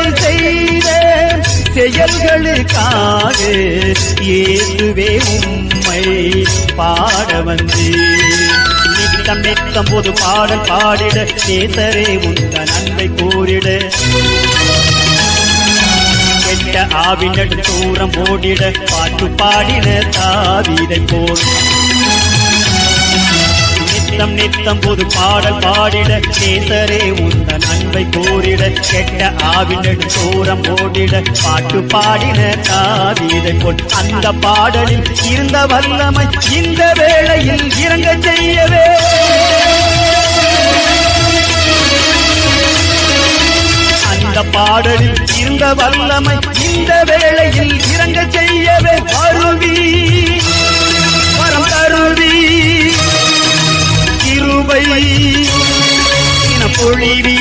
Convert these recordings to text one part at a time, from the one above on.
இதுவரை செய்த செயல்களுக்காக இயேசுவே உம்மை பாட வந்தேன். நித்தம் நித்தம் போது பாடல் பாடிட நேசரே உந்த நன்மை கூறிட கெட்ட ஆவினடு தூரம் ஓடிட பாட்டு பாடின தாவீதை போல் நித்தம் நித்தம் போது பாடல் பாடிட நேசரே உந்த நன்மை கூறிட கெட்ட ஆவினடு தூரம் ஓடிட பாட்டு பாடின தாவீதை போல் அந்த பாடலில் இருந்த வல்லமை இந்த வேளையில் இறங்க செய்யவே அந்த பாடலில் இருந்த வல்லமை இந்த வேளையில் இறங்க செய்யவே அருவி வரம் தருவி கிருபை பொழிவி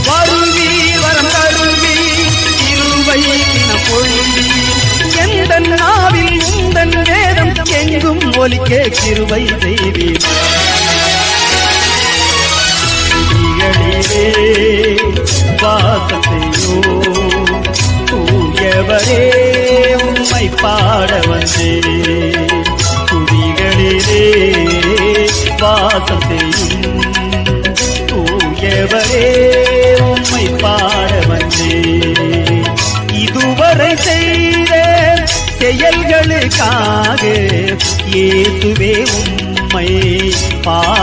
வருவி வரம் தருவி கிருபை பொழிவி எந்த நாவில் உந்தன் வேதம் எங்கும் ஒலிக்க கிருபை செய்வீர். வாசத்தையோ தூயவரே உம்மை பாட வந்தே துதிகளிலே வாசம் செய்யும் தூயவரே உம்மை பாட வந்தே இதுவரை செய்த செயல்களுக்காக இயேசுவே உம்மை